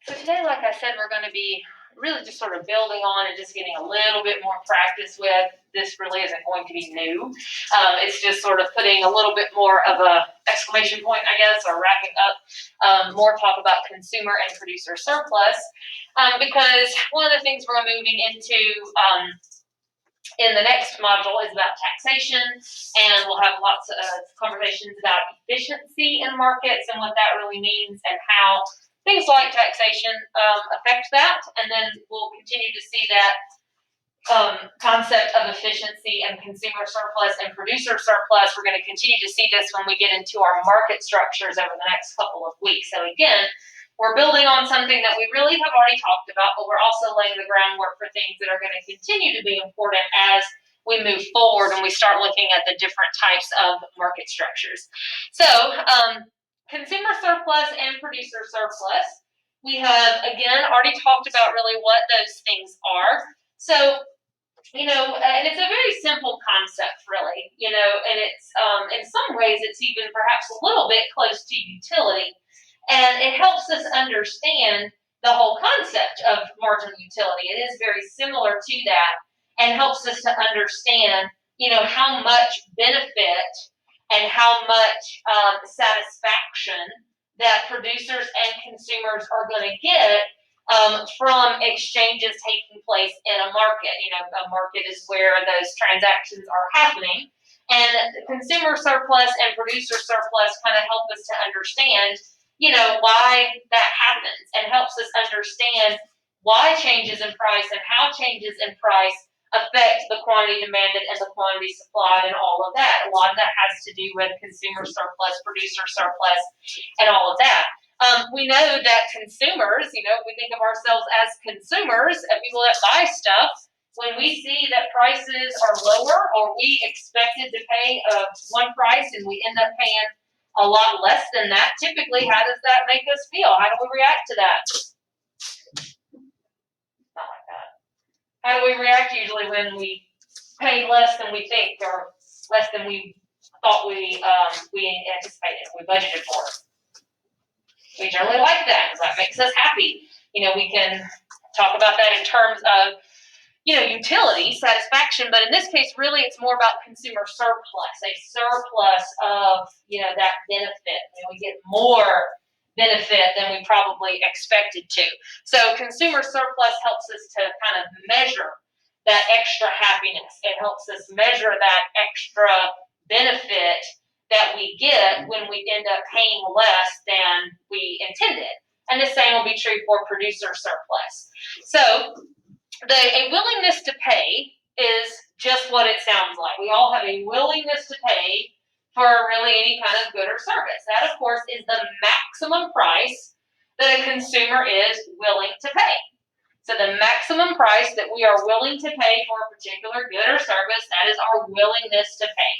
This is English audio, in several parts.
So today, like I said, we're going to be really just sort of building on and just getting a little bit more practice with. This really isn't going to be new. It's just sort of putting a little bit more of a exclamation point, I guess, or wrapping up more talk about consumer and producer surplus. Because one of the things we're moving into in the next module is about taxation, and we'll have lots of conversations about efficiency in markets and what that really means and how things like taxation affect that. And then we'll continue to see that concept of efficiency and consumer surplus and producer surplus. We're going to continue to see this when we get into our market structures over the next couple of weeks. So again, we're building on something that we really have already talked about, but we're also laying the groundwork for things that are going to continue to be important as we move forward and we start looking at the different types of market structures. So consumer surplus and producer surplus, we have, again, already talked about really what those things are. So, and it's a very simple concept, really, and it's, in some ways, it's even perhaps a little bit close to utility. And it helps us understand the whole concept of marginal utility. It is very similar to that and helps us to understand, how much benefit and how much satisfaction that producers and consumers are going to get from exchanges taking place in a market. A market is where those transactions are happening. And consumer surplus and producer surplus kind of help us to understand why that happens, and helps us understand why changes in price and how changes in price affect the quantity demanded and the quantity supplied and all of that. A lot of that has to do with consumer surplus, producer surplus, and all of that. We know that consumers, we think of ourselves as consumers and people that buy stuff. When we see that prices are lower, or we expected to pay one price and we end up paying a lot less than that, typically, how does that make us feel? How do we react to that? Not like that. How do we react usually when we pay less than we think, or less than we thought we anticipated, we budgeted for? We generally like that because that makes us happy. We can talk about that in terms of utility, satisfaction, but in this case, really, it's more about consumer surplus, a surplus of, that benefit. We get more benefit than we probably expected to. So consumer surplus helps us to kind of measure that extra happiness. It helps us measure that extra benefit that we get when we end up paying less than we intended. And the same will be true for producer surplus. So a willingness to pay is just what it sounds like. We all have a willingness to pay for really any kind of good or service. That, of course, is the maximum price that a consumer is willing to pay. So the maximum price that we are willing to pay for a particular good or service, that is our willingness to pay.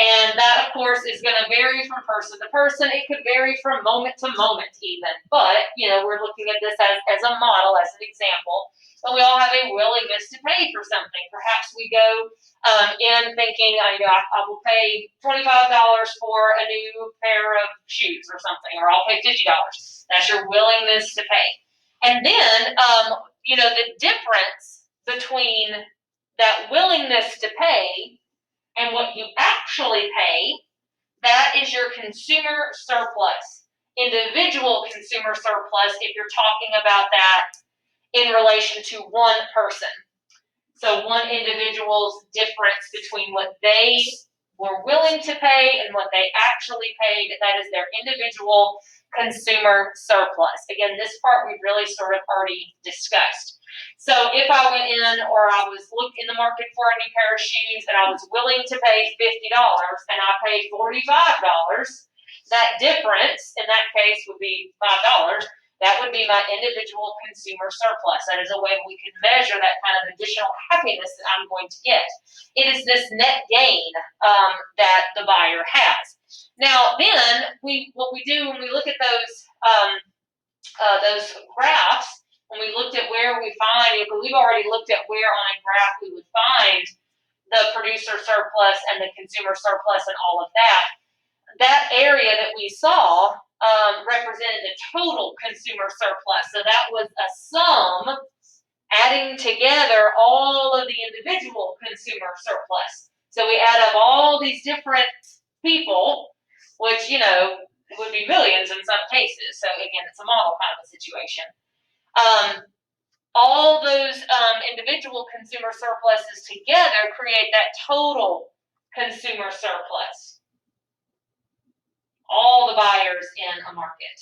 And that, of course, is going to vary from person to person. It could vary from moment to moment even. But, we're looking at this as a model, as an example. But we all have a willingness to pay for something. Perhaps we go in thinking, I will pay $25 for a new pair of shoes or something, or I'll pay $50. That's your willingness to pay. And then, the difference between that willingness to pay and what you actually pay, that is your consumer surplus, individual consumer surplus, if you're talking about that in relation to one person. So one individual's difference between what they were willing to pay and what they actually paid, that is their individual consumer surplus. Again, this part we've really sort of already discussed. So if I went in, or I was in the market for a new pair of shoes and I was willing to pay $50 and I paid $45, that difference in that case would be $5. That would be my individual consumer surplus. That is a way we can measure that kind of additional happiness that I'm going to get. It is this net gain that the buyer has. Now, then what we do when we look at those graphs, when we looked at where we find, we've already looked at where on a graph we would find the producer surplus and the consumer surplus and all of that. That area that we saw represented the total consumer surplus. So that was a sum adding together all of the individual consumer surplus. So we add up all these different people, which, would be millions in some cases. So again, it's a model kind of a situation. All those individual consumer surpluses together create that total consumer surplus. All the buyers in a market.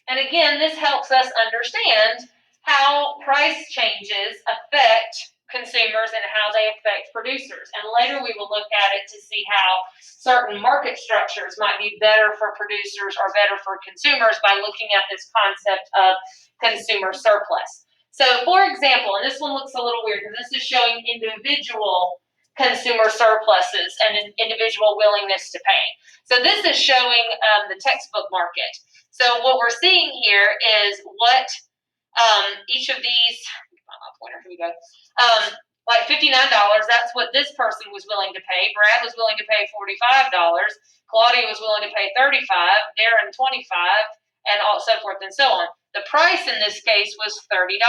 And again, this helps us understand how price changes affect consumers and how they affect producers. And later we will look at it to see how certain market structures might be better for producers or better for consumers by looking at this concept of consumer surplus. So for example, and this one looks a little weird because this is showing individual consumer surpluses and an individual willingness to pay. So this is showing the textbook market. So what we're seeing here is what each of these, here we go, like $59, that's what this person was willing to pay. Brad was willing to pay $45. Claudia was willing to pay $35, Darren $25, and so forth and so on. The price in this case was $30.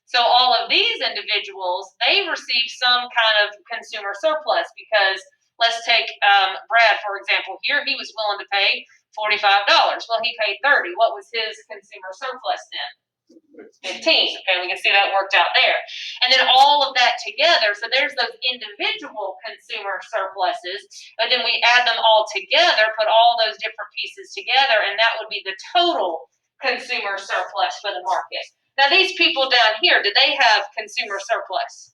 So all of these individuals, they received some kind of consumer surplus because let's take Brad, for example, here. He was willing to pay $45. Well, he paid $30. What was his consumer surplus then? 15. Okay, we can see that worked out there. And then all of that together, so there's those individual consumer surpluses, but then we add them all together, put all those different pieces together, and that would be the total consumer surplus for the market. Now, these people down here, did they have consumer surplus?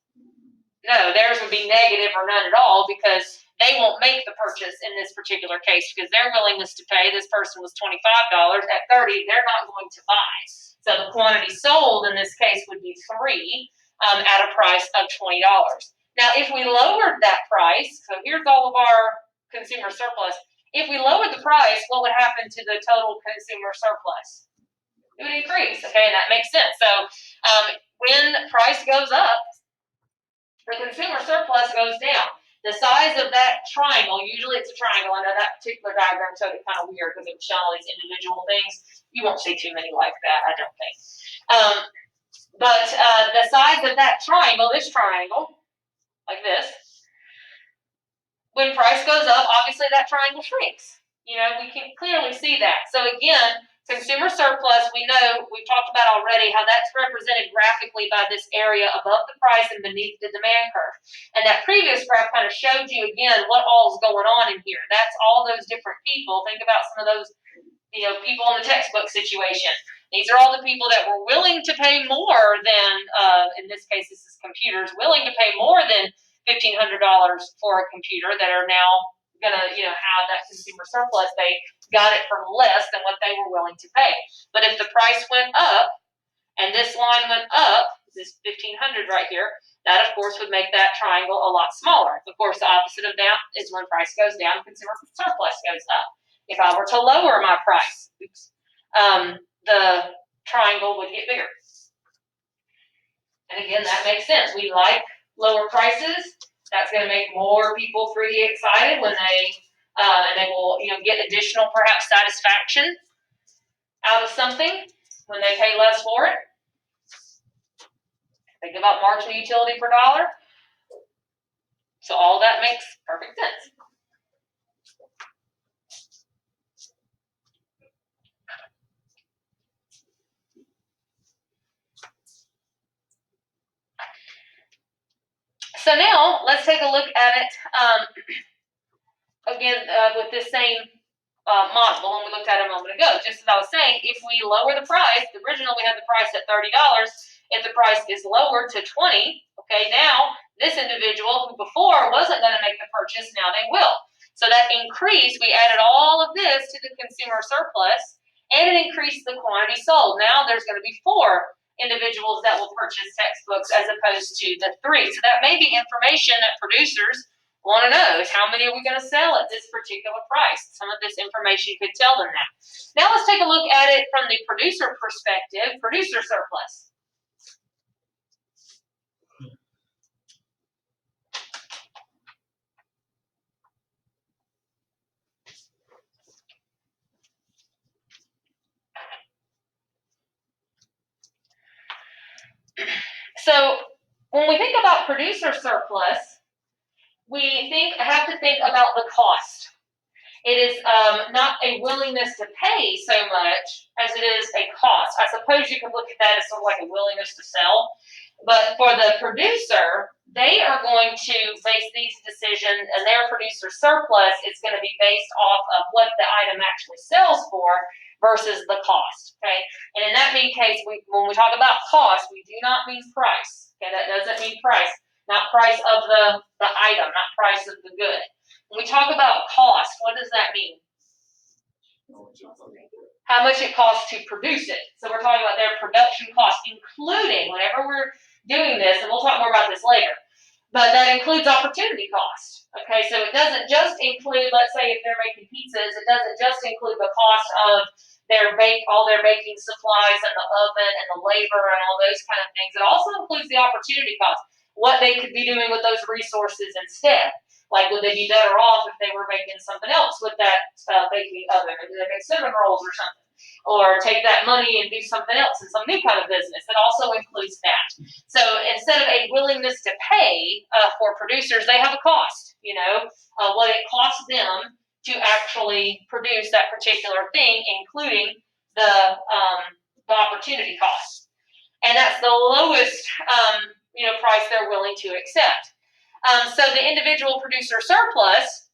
No, theirs would be negative or none at all because they won't make the purchase in this particular case because their willingness to pay, this person was $25, at $30, they're not going to buy. So the quantity sold in this case would be 3 at a price of $20. Now, if we lowered that price, so here's all of our consumer surplus. If we lowered the price, what would happen to the total consumer surplus? It would increase, okay, and that makes sense. So when price goes up, the consumer surplus goes down. The size of that triangle, usually it's a triangle. I know that particular diagram showed it kind of weird because it was showing all these individual things. You won't see too many like that, I don't think. But the size of that triangle, this triangle, like this, when price goes up, obviously that triangle shrinks. We can clearly see that. So again, consumer surplus, we know, we've talked about already how that's represented graphically by this area above the price and beneath the demand curve. And that previous graph kind of showed you again what all's going on in here. That's all those different people. Think about some of those, people in the textbook situation. These are all the people that were willing to pay more than, in this case, this is computers, willing to pay more than $1,500 for a computer that are now going to, have that consumer surplus. They got it for less than what they were willing to pay. But if the price went up and this line went up, this 1,500 right here, that of course would make that triangle a lot smaller. Of course, the opposite of that is when price goes down, consumer surplus goes up. If I were to lower my price, the triangle would get bigger. And again, that makes sense. We like lower prices. That's going to make more people pretty excited when and they will, get additional perhaps satisfaction out of something when they pay less for it. Think about marginal utility per dollar. So all that makes perfect sense. So now let's take a look at it again with this same model one we looked at a moment ago. Just as I was saying, if we lower the price, originally we had the price at $30. If the price is lowered to $20, okay, now this individual who before wasn't going to make the purchase, now they will. So that increase, we added all of this to the consumer surplus, and it increased the quantity sold. Now there's going to be 4 individuals that will purchase textbooks as opposed to the 3. So that may be information that producers want to know is how many are we going to sell at this particular price. Some of this information could tell them that. Now let's take a look at it from the producer perspective, producer surplus. about producer surplus, we have to think about the cost. It is not a willingness to pay so much as it is a cost. I suppose you could look at that as sort of like a willingness to sell, but for the producer, they are going to base these decisions, and their producer surplus is going to be based off of what the item actually sells for versus the cost. Okay, and in that case, when we talk about cost, we do not mean price. Okay, that doesn't mean price, not price of the item, not price of the good. When we talk about cost, what does that mean? How much it costs to produce it. So we're talking about their production cost, including, whenever we're doing this, and we'll talk more about this later, but that includes opportunity cost. Okay, so it doesn't just include, let's say if they're making pizzas, it doesn't just include the cost of all their baking supplies and the oven and the labor and all those kind of things. It also includes the opportunity cost, what they could be doing with those resources instead. Like, would they be better off if they were making something else with that baking oven? Or do they make cinnamon rolls or something? Or take that money and do something else in some new kind of business? It also includes that. So instead of a willingness to pay for producers, they have a cost, what it costs them to actually produce that particular thing, including the opportunity cost. And that's the lowest price they're willing to accept. So the individual producer surplus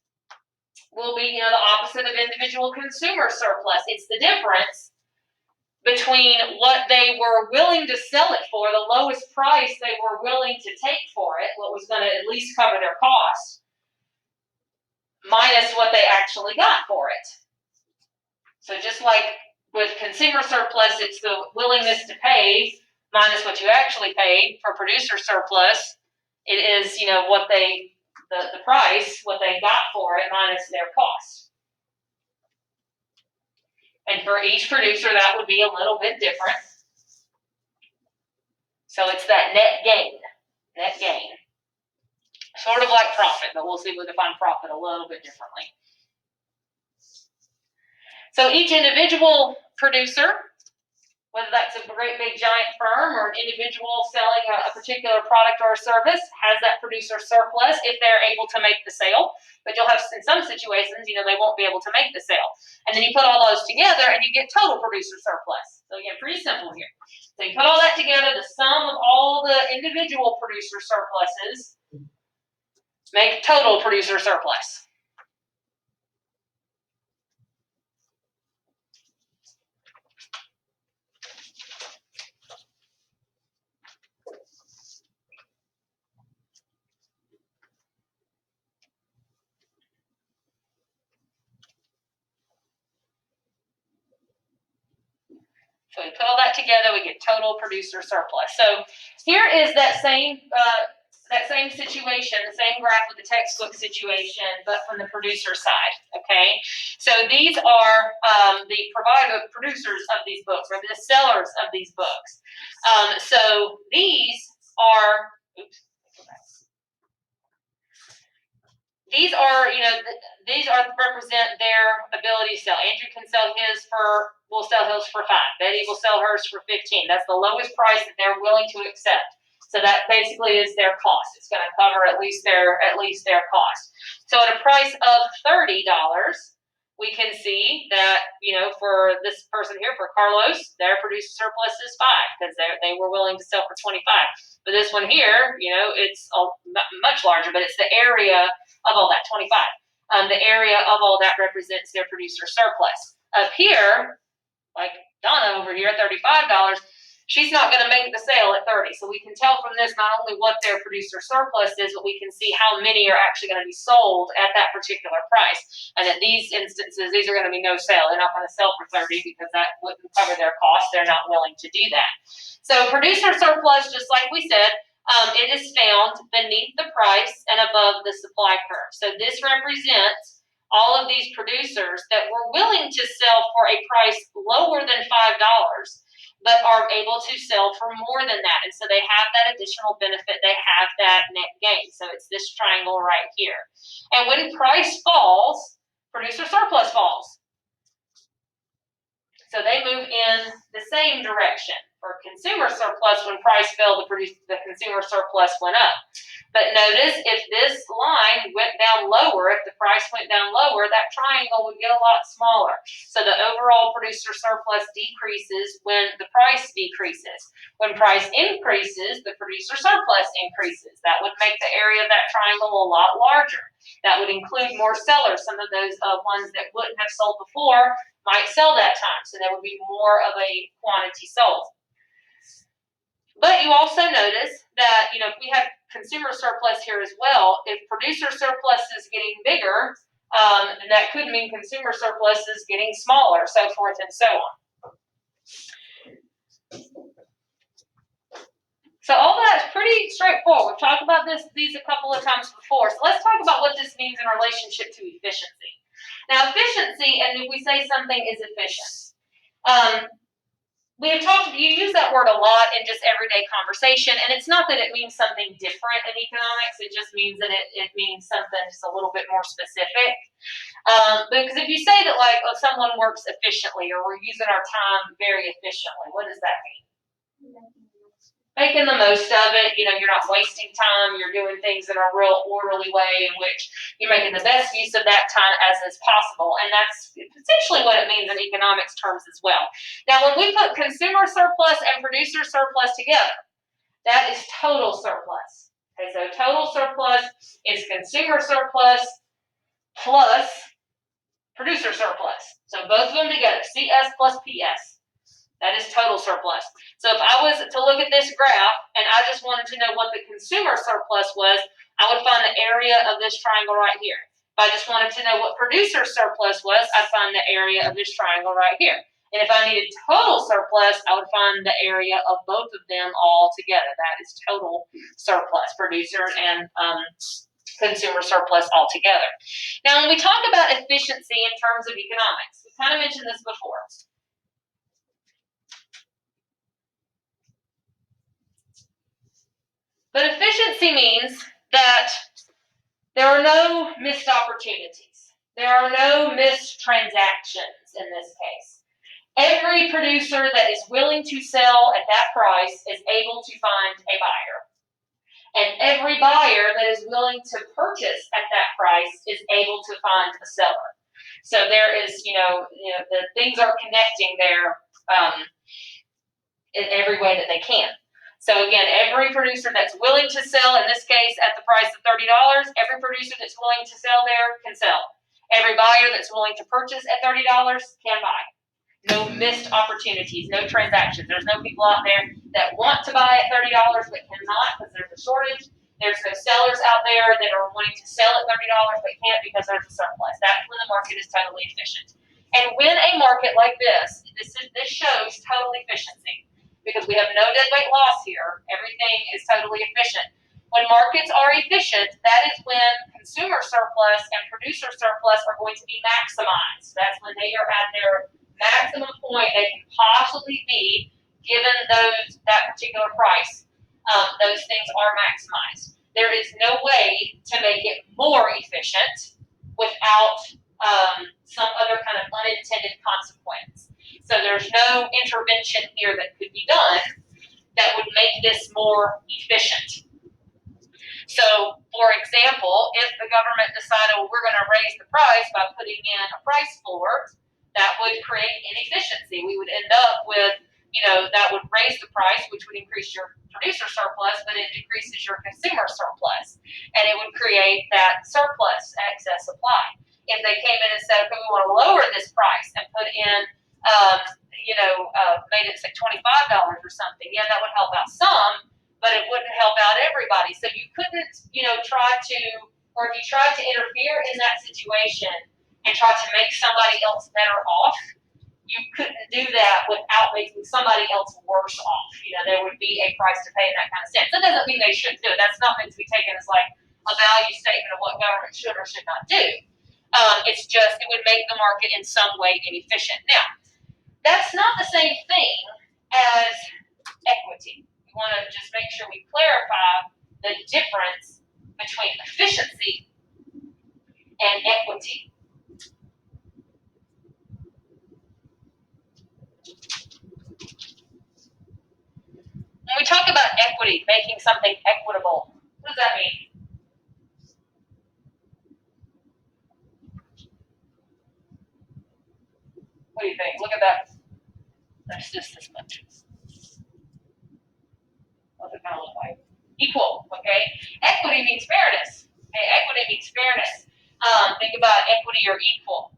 will be, the opposite of individual consumer surplus. It's the difference between what they were willing to sell it for, the lowest price they were willing to take for it, what was going to at least cover their costs, minus what they actually got for it. So just like with consumer surplus, it's the willingness to pay minus what you actually paid. For producer surplus, it is, what the price, what they got for it minus their cost. And for each producer, that would be a little bit different. So it's that net gain. Sort of like profit, but we'll see, we'll define profit a little bit differently. So each individual producer, whether that's a great big giant firm or an individual selling a particular product or a service, has that producer surplus if they're able to make the sale. But you'll have, in some situations, they won't be able to make the sale. And then you put all those together and you get total producer surplus. So again, pretty simple here. So you put all that together, the sum of all the individual producer surpluses make total producer surplus. So we put all that together, we get total producer surplus. So here is that same situation, the same graph with the textbook situation, but from the producer side. Okay, so these are the producers of these books, or the sellers of these books. So these are. These are, these represent their ability to sell. Andrew will sell his for $5. Betty will sell hers for $15. That's the lowest price that they're willing to accept. So that basically is their cost. It's going to cover at least their cost. So at a price of $30, we can see that, for this person here, for Carlos, their producer surplus is $5 because they were willing to sell for $25. But this one here, it's much larger, but it's the area of all that, 25. The area of all that represents their producer surplus. Up here, like Donna over here at $35, she's not going to make the sale at 30. So we can tell from this not only what their producer surplus is, but we can see how many are actually going to be sold at that particular price. And in these instances, these are going to be no sale. They're not going to sell for 30 because that wouldn't cover their cost. They're not willing to do that. So producer surplus, just like we said, it is found beneath the price and above the supply curve. So this represents all of these producers that were willing to sell for a price lower than $5, but are able to sell for more than that. And so they have that additional benefit. They have that net gain. So it's this triangle right here. And when price falls, producer surplus falls. So they move in the same direction. or consumer surplus. When price fell, the consumer surplus went up. But notice if this line went down lower, if the price went down lower, that triangle would get a lot smaller. So the overall producer surplus decreases when the price decreases. When price increases, the producer surplus increases. That would make the area of that triangle a lot larger. That would include more sellers. Some of those ones that wouldn't have sold before might sell that time. So there would be more of a quantity sold. But you also notice that, if we have consumer surplus here as well, if producer surplus is getting bigger, then that could mean consumer surplus is getting smaller, so forth and so on. So all that's pretty straightforward. We've talked about these a couple of times before. So let's talk about what this means in relationship to efficiency. Now, efficiency, and if we say something is efficient, you use that word a lot in just everyday conversation, and it's not that it means something different in economics, it just means that it means something just a little bit more specific. Because if you say that, like, someone works efficiently, or we're using our time very efficiently, what does that mean? Making the most of it, you're not wasting time, you're doing things in a real orderly way in which you're making the best use of that time as is possible. And that's essentially what it means in economics terms as well. Now, when we put consumer surplus and producer surplus together, that is total surplus. Okay, so total surplus is consumer surplus plus producer surplus. So both of them together, CS plus PS. That is total surplus. So if I was to look at this graph and I just wanted to know what the consumer surplus was, I would find the area of this triangle right here. If I just wanted to know what producer surplus was, I'd find the area of this triangle right here. And if I needed total surplus, I would find the area of both of them all together. That is total surplus, producer and consumer surplus all together. Now, when we talk about efficiency in terms of economics, we kind of mentioned this before. But efficiency means that there are no missed opportunities. There are no missed transactions in this case. Every producer that is willing to sell at that price is able to find a buyer. And every buyer that is willing to purchase at that price is able to find a seller. So there is, the things are connecting there in every way that they can. So again, every producer that's willing to sell, in this case at the price of $30, every producer that's willing to sell there can sell. Every buyer that's willing to purchase at $30 can buy. No missed opportunities, no transactions. There's no people out there that want to buy at $30 but cannot because there's a shortage. There's no sellers out there that are wanting to sell at $30 but can't because there's a surplus. That's when the market is totally efficient. And when a market like this shows total efficiency. Because we have no deadweight loss here. Everything is totally efficient. When markets are efficient, that is when consumer surplus and producer surplus are going to be maximized. That's when they are at their maximum point they can possibly be given that particular price. Those things are maximized. There is no way to make it more efficient without some other kind of unintended consequence. So there's no intervention here that could be done that would make this more efficient. So, for example, if the government decided, well, we're going to raise the price by putting in a price floor, that would create inefficiency. We would end up with, that would raise the price, which would increase your producer surplus, but it decreases your consumer surplus. And it would create that surplus excess supply. If they came in and said, okay, we want to lower this price and put in made it say $25 or something. Yeah, that would help out some, but it wouldn't help out everybody. So you couldn't, or if you tried to interfere in that situation and try to make somebody else better off, you couldn't do that without making somebody else worse off. There would be a price to pay in that kind of sense. That doesn't mean they shouldn't do it. That's not meant to be taken as like a value statement of what government should or should not do. It's just, it would make the market in some way inefficient. Now, that's not the same thing as equity. We want to just make sure we clarify the difference between efficiency and equity. When we talk about equity, making something equitable, what does that mean? What do you think? Look at that. There's just this much. What's it kind of look like? Equal, okay? Equity means fairness. Okay, equity means fairness. Think about equity or equal.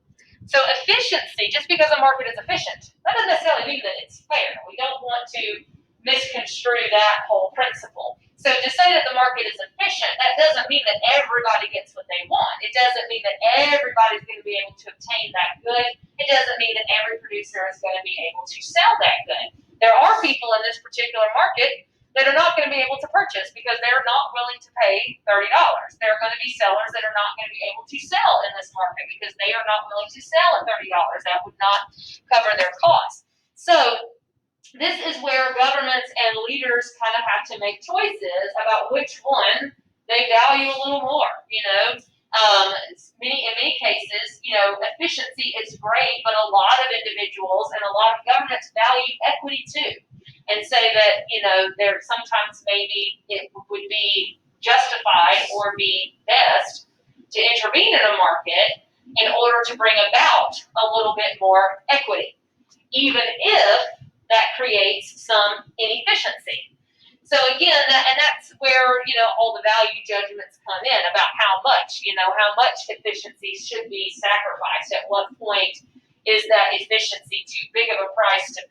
So efficiency, just because a market is efficient, that doesn't necessarily mean that it's fair. We don't want to misconstrue that whole principle. So to say that the market is efficient, that doesn't mean that everybody gets what they want. It doesn't mean that everybody's going to be able to obtain that good. It doesn't mean that every producer is going to be able to sell that good. There are people in this particular market that are not going to be able to purchase because they're not willing to pay $30. There are going to be sellers that are not going to be able to sell in this market because they are not willing to sell at $30. That would not cover their costs. So this is where governments and leaders kind of have to make choices about which one they value a little more. In many cases, efficiency is great, but a lot of individuals and a lot of governments value equity too. And say that, there sometimes maybe it would be justified or be best to intervene in a market in order to bring about a little bit more equity, even if that creates some inefficiency. So again, that's where, all the value judgments come in about how much efficiency should be sacrificed. At what point is that efficiency too big of a price to,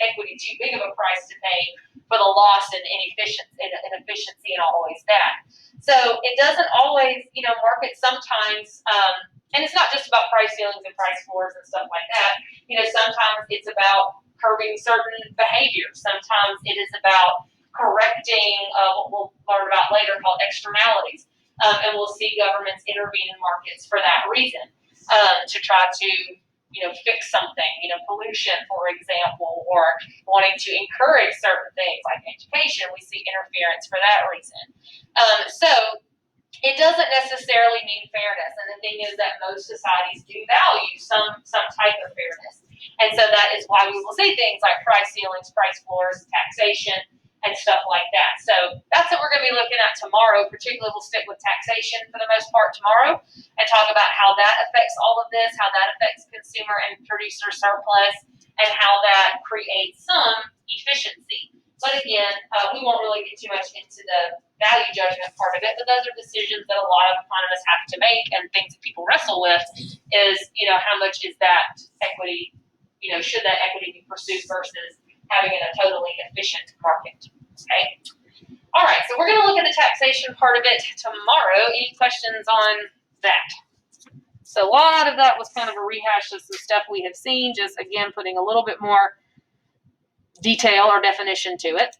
equity too big of a price to pay for the loss in efficiency and always that. So it doesn't always, markets sometimes, and it's not just about price ceilings and price floors and stuff like that. Sometimes it's about curbing certain behaviors. Sometimes it is about correcting what we'll learn about later called externalities. And we'll see governments intervene in markets for that reason, to try to fix something, pollution, for example, or wanting to encourage certain things like education. We see interference for that reason. So it doesn't necessarily mean fairness. And the thing is that most societies do value some type of fairness. And so that is why we will see things like price ceilings, price floors, taxation, and stuff like that. So that's what we're going to be looking at tomorrow. Particularly, we'll stick with taxation for the most part tomorrow and talk about how that affects all of this, how that affects consumer and producer surplus, and how that creates some efficiency. But again, we won't really get too much into the value judgment part of it, but those are decisions that a lot of economists have to make, and things that people wrestle with is, how much is that equity, should that equity be pursued versus having a totally efficient market. Okay. All right. So we're going to look at the taxation part of it tomorrow. Any questions on that? So a lot of that was kind of a rehash of some stuff we have seen, just again, putting a little bit more detail or definition to it.